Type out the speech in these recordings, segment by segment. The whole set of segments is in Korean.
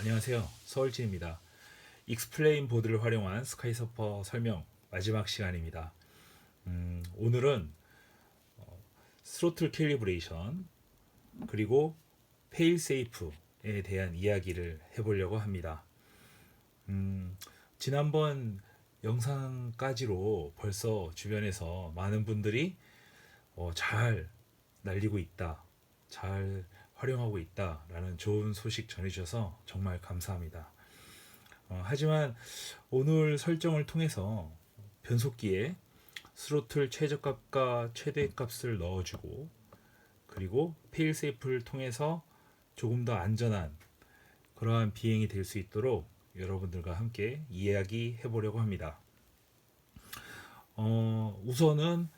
안녕하세요. 서울진입니다. 익스플레인 보드를 활용한 스카이서퍼 설명 마지막 시간입니다. 오늘은 스로틀 캘리브레이션 그리고 페일세이프에 대한 이야기를 해보려고 합니다. 지난번 영상까지로 벌써 주변에서 많은 분들이 잘 날리고 있다, 잘 활용하고 있다라는 좋은 소식 전해주셔서 정말 감사합니다. 하지만 오늘 설정을 통해서 변속기에 스로틀 최저값과 최대값을 넣어주고 그리고 페일세이프를 통해서 조금 더 안전한 그러한 비행이 될 수 있도록 여러분들과 함께 이야기해 보려고 합니다. 우선은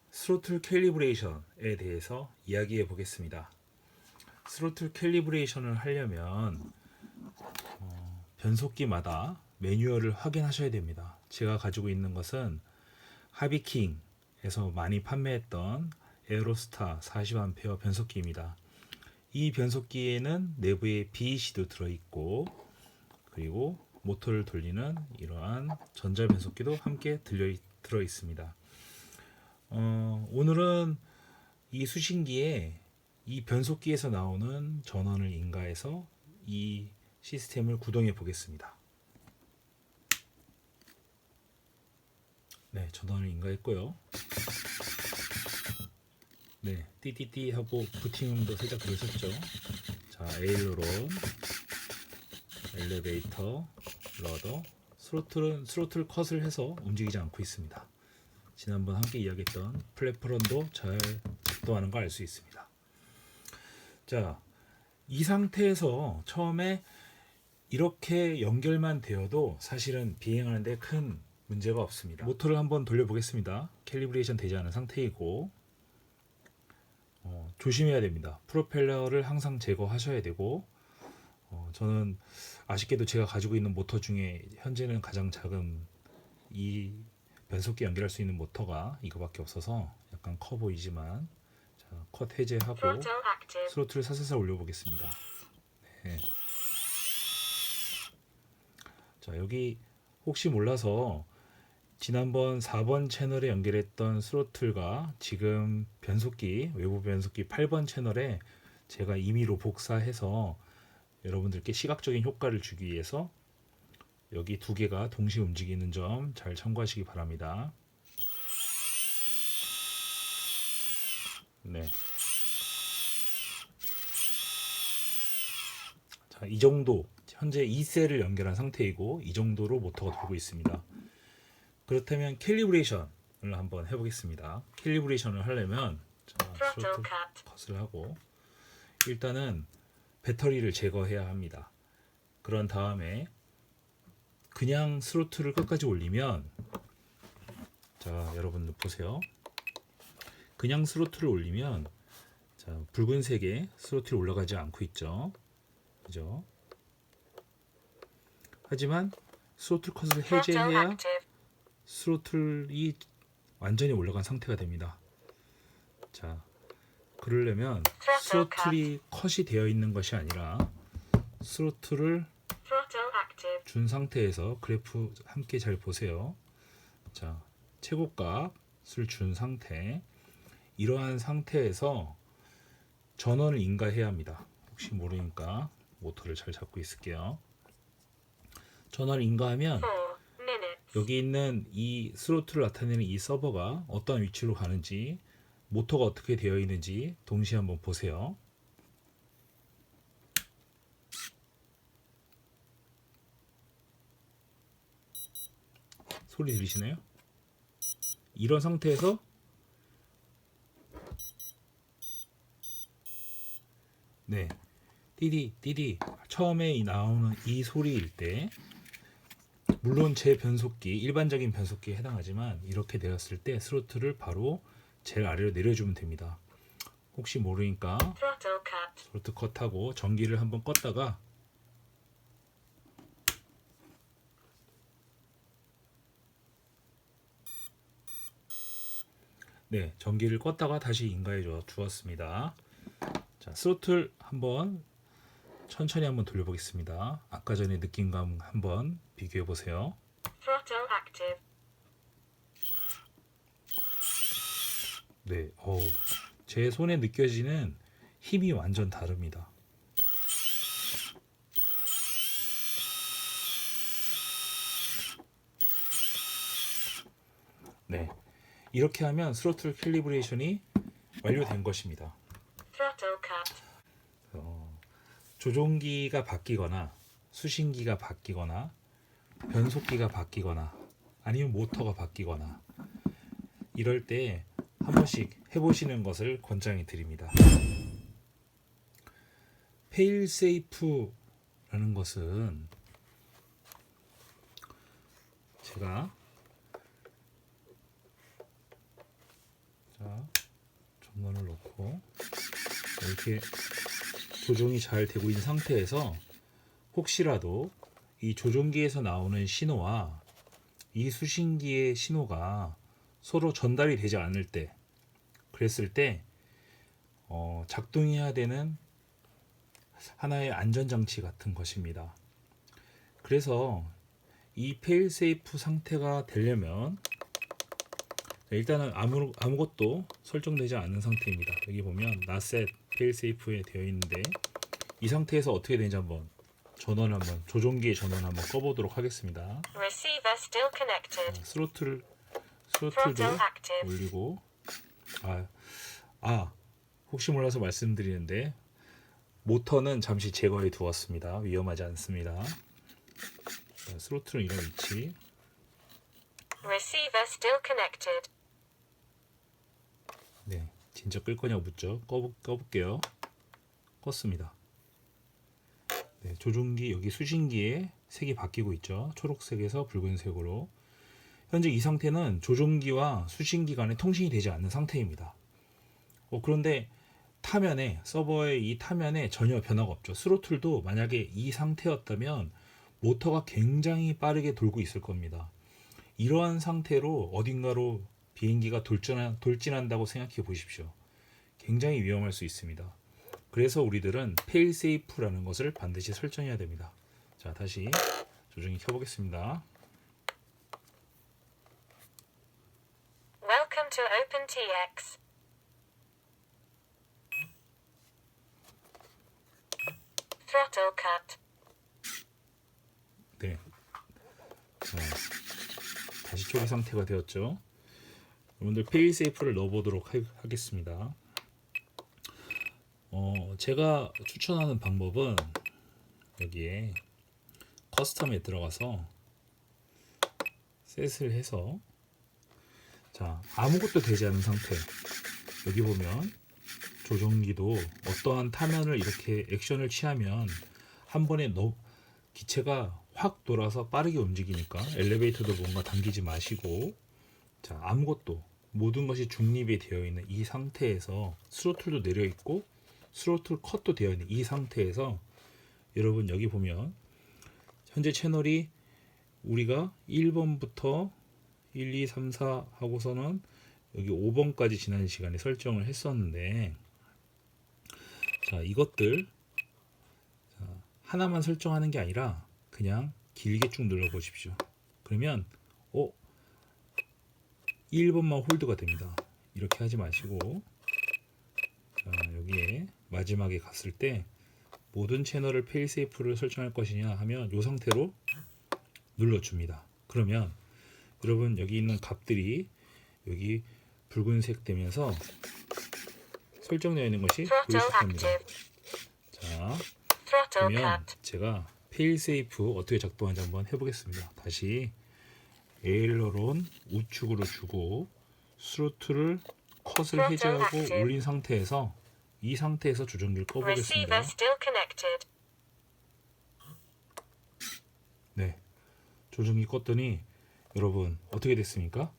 스로틀 캘리브레이션에 대해서 이야기해 보겠습니다. 스로틀 캘리브레이션을 하려면 변속기마다 매뉴얼을 확인하셔야 됩니다. 제가 가지고 있는 것은 하비킹에서 많이 판매했던 에어로스타 40A 변속기입니다. 이 변속기에는 내부에 BEC도 들어있고 그리고 모터를 돌리는 이러한 전자 변속기도 함께 들어 있습니다. 오늘은 이 수신기에 이 변속기에서 나오는 전원을 인가해서 이 시스템을 구동해 보겠습니다. 네, 전원을 인가했고요. 네, 띠띠띠 하고 부팅음도 살짝 들으셨죠? 자, 에일로론, 엘리베이터, 러더, 스로틀 컷을 해서 움직이지 않고 있습니다. 지난번 함께 이야기했던 플랫퍼런도 잘 작동하는 걸 알 수 있습니다. 자, 이 상태에서 처음에 이렇게 연결만 되어도 사실은 비행하는데 큰 문제가 없습니다. 모터를 한번 돌려보겠습니다. 캘리브레이션 되지 않은 상태이고 조심해야 됩니다. 프로펠러를 항상 제거하셔야 되고 저는 아쉽게도 제가 가지고 있는 모터 중에 현재는 가장 작은 이 변속기 연결할 수 있는 모터가 이거밖에 없어서 약간 커 보이지만 자, 컷 해제하고 스로틀을 살살 올려보겠습니다. 네. 자, 여기 혹시 몰라서 지난번 4번 채널에 연결했던 스로틀과 지금 변속기 외부 변속기 8번 채널에 제가 임의로 복사해서 여러분들께 시각적인 효과를 주기 위해서 여기 두 개가 동시에 움직이는 점 잘 참고하시기 바랍니다. 네. 자, 이 정도 현재 2셀을 연결한 상태이고 이 정도로 모터가 돌고 있습니다. 그렇다면 캘리브레이션을 한번 해보겠습니다. 캘리브레이션을 하려면 스로틀 컷을 하고 일단은 배터리를 제거해야 합니다. 그런 다음에 그냥 스로틀을 끝까지 올리면 자, 여러분들 보세요. 그냥 스로틀을 올리면 자, 붉은색의 스로틀이 올라가지 않고 있죠. 그죠? 하지만 스로틀 컷을 해제해야 스로틀이 완전히 올라간 상태가 됩니다. 자, 그러려면 스로틀이 컷이 되어 있는 것이 아니라 스로틀을 준 상태에서 그래프 함께 잘 보세요. 자, 최고값을 준 상태 이러한 상태에서 전원을 인가해야 합니다. 혹시 모르니까 모터를 잘 잡고 있을게요. 전원을 인가하면 여기 있는 이 스로틀을 나타내는 이 서버가 어떤 위치로 가는지 모터가 어떻게 되어 있는지 동시에 한번 보세요. 소리 들리시나요? 이런 상태에서 네, 띠디 띠디 처음에 나오는 이 소리일 때 물론 제 변속기 일반적인 변속기에 해당하지만 이렇게 되었을 때 스로틀을 바로 제일 아래로 내려주면 됩니다. 혹시 모르니까 스로틀 컷하고 전기를 한번 껐다가 네, 전기를 껐다가 다시 인가해 주었습니다. 자, 스로틀 한번 천천히 한번 돌려보겠습니다. 아까 전에 느낌감 한번 비교해 보세요. Throttle active. 네, 제 손에 느껴지는 힘이 완전 다릅니다. 네, 이렇게 하면 스로틀 캘리브레이션이 완료된 것입니다. Throttle cut. 조종기가 바뀌거나 수신기가 바뀌거나 변속기가 바뀌거나 아니면 모터가 바뀌거나 이럴 때 한 번씩 해보시는 것을 권장해 드립니다. 페일세이프라는 것은 제가 전원을 놓고 이렇게 조종이 잘 되고 있는 상태에서 혹시라도 이 조종기에서 나오는 신호와 이 수신기의 신호가 서로 전달이 되지 않을 때, 그랬을 때 작동해야 되는 하나의 안전장치 같은 것입니다. 그래서 이 페일세이프 상태가 되려면 일단은 아무것도 설정되지 않은 상태입니다. 여기 보면 not 페일세이프에 되어 있는데 이 상태에서 어떻게 되는지 한번 조종기의 전원 한번 꺼보도록 하겠습니다. Receiver still connected. 스로틀도 Throttle active. 올리고 혹시 몰라서 말씀드리는데 모터는 잠시 제거해 두었습니다. 위험하지 않습니다. 스로틀은 이런 위치. Receiver still connected. 네, 진짜 끌 거냐고 묻죠. 꺼볼게요. 껐습니다. 네, 조종기 여기 수신기에 색이 바뀌고 있죠. 초록색에서 붉은색으로. 현재 이 상태는 조종기와 수신기 간에 통신이 되지 않는 상태입니다. 그런데 서버의 이 타면에 전혀 변화가 없죠. 스로틀도 만약에 이 상태였다면 모터가 굉장히 빠르게 돌고 있을 겁니다. 이러한 상태로 어딘가로 비행기가 돌진한다고 생각해 보십시오. 굉장히 위험할 수 있습니다. 그래서 우리들은 페일세이프라는 것을 반드시 설정해야 됩니다. 자, 다시 조종기 켜보겠습니다. Welcome to OpenTX. Throttle cut. 네, 다시 초기 상태가 되었죠. 여러분들 페일세이프를 넣어보도록 하겠습니다. 제가 추천하는 방법은 여기에 커스텀에 들어가서 셋을 해서 아무것도 되지 않은 상태, 여기 보면 조종기도 어떠한 타면을 이렇게 액션을 취하면 한 번에 기체가 확 돌아서 빠르게 움직이니까 엘리베이터도 뭔가 당기지 마시고 아무것도 모든 것이 중립이 되어 있는 이 상태에서 스로틀도 내려 있고 스로틀 컷도 되어 있는 이 상태에서 여러분 여기 보면 현재 채널이 우리가 1번부터 1, 2, 3, 4 하고서는 여기 5번까지 지난 시간에 설정을 했었는데 이것들 하나만 설정하는 게 아니라 그냥 길게 쭉 눌러 보십시오. 그러면 1번만 홀드가 됩니다. 이렇게 하지 마시고 여기에 마지막에 갔을 때 모든 채널을 페일세이프를 설정할 것이냐 하면 이 상태로 눌러줍니다. 그러면 여러분 여기 있는 값들이 여기 붉은색 되면서 설정되어 있는 것이 보이실 겁니다. 그러면 제가 페일세이프 어떻게 작동하는지 한번 해보겠습니다. 다시 에일러론 우측으로 주고 스로틀을 컷을 해제하고 올린 상태에서 이 상태에서 조종기를 꺼보겠습니다. 네, 조종기 껐더니 여러분 어떻게 됐습니까?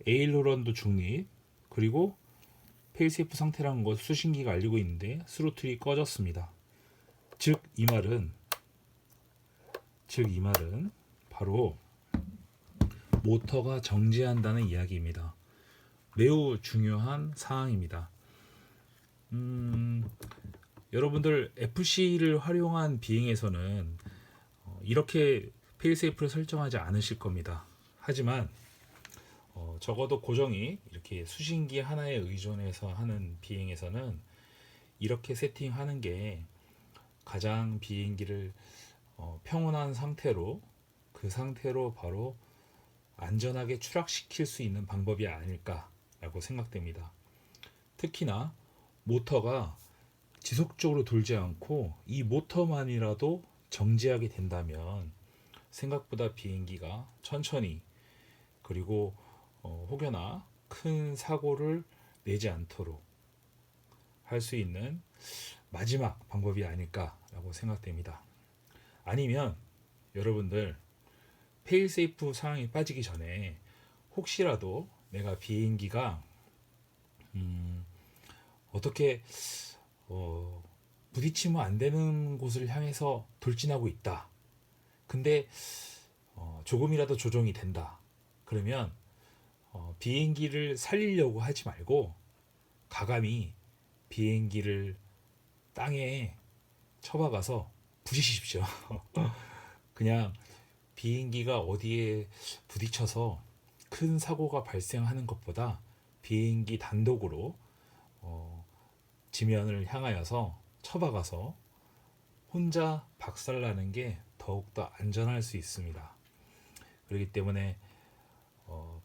에일러론도 중립, 그리고 페일세이프 상태라는 것 수신기가 알리고 있는데 스로틀이 꺼졌습니다. 즉 이 말은 바로 모터가 정지한다는 이야기입니다. 매우 중요한 사항입니다. 여러분들 FC를 활용한 비행에서는 이렇게 페일세이프를 설정하지 않으실 겁니다. 하지만 적어도 고정이 이렇게 수신기 하나에 의존해서 하는 비행에서는 이렇게 세팅하는 게 가장 비행기를 평온한 상태로 그 상태로 바로 안전하게 추락시킬 수 있는 방법이 아닐까라고 생각됩니다. 특히나 모터가 지속적으로 돌지 않고 이 모터만이라도 정지하게 된다면 생각보다 비행기가 천천히 그리고 혹여나 큰 사고를 내지 않도록 할 수 있는 마지막 방법이 아닐까라고 생각됩니다. 아니면 여러분들 페일세이프 상황에 빠지기 전에 혹시라도 내가 비행기가 어떻게 부딪히면 안 되는 곳을 향해서 돌진하고 있다. 근데 조금이라도 조정이 된다. 그러면 비행기를 살리려고 하지 말고 가감히 비행기를 땅에 쳐박아서 부딪히십시오. 그냥 비행기가 어디에 부딪혀서 큰 사고가 발생하는 것보다 비행기 단독으로 지면을 향하여서 쳐박아서 혼자 박살나는 게 더욱더 안전할 수 있습니다. 그렇기 때문에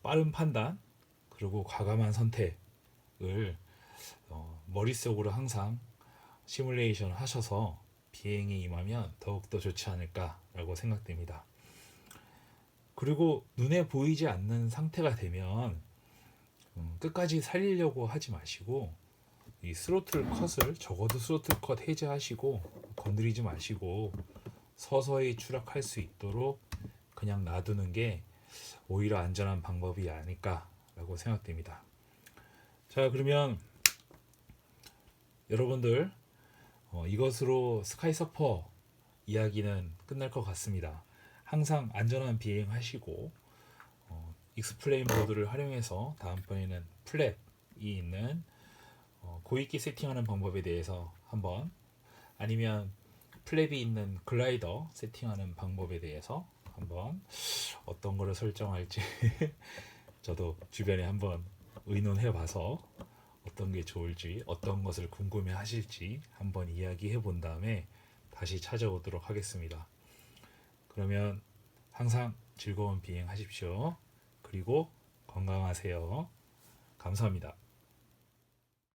빠른 판단 그리고 과감한 선택을 머릿속으로 항상 시뮬레이션을 하셔서 비행에 임하면 더욱더 좋지 않을까라고 생각됩니다. 그리고 눈에 보이지 않는 상태가 되면 끝까지 살리려고 하지 마시고 이 스로틀 컷을 적어도 스로틀 컷 해제하시고 건드리지 마시고 서서히 추락할 수 있도록 그냥 놔두는 게 오히려 안전한 방법이 아닐까라고 생각됩니다. 자, 그러면 여러분들 이것으로 스카이서퍼 이야기는 끝날 것 같습니다. 항상 안전한 비행하시고 익스플레인 모드를 활용해서 다음번에는 플랩이 있는 고익기 세팅하는 방법에 대해서 한번 아니면 플랩이 있는 글라이더 세팅하는 방법에 대해서 한번 어떤 거를 설정할지 저도 주변에 한번 의논해 봐서 어떤 게 좋을지 어떤 것을 궁금해 하실지 한번 이야기해 본 다음에 다시 찾아오도록 하겠습니다. 그러면 항상 즐거운 비행하십시오. 그리고 건강하세요. 감사합니다.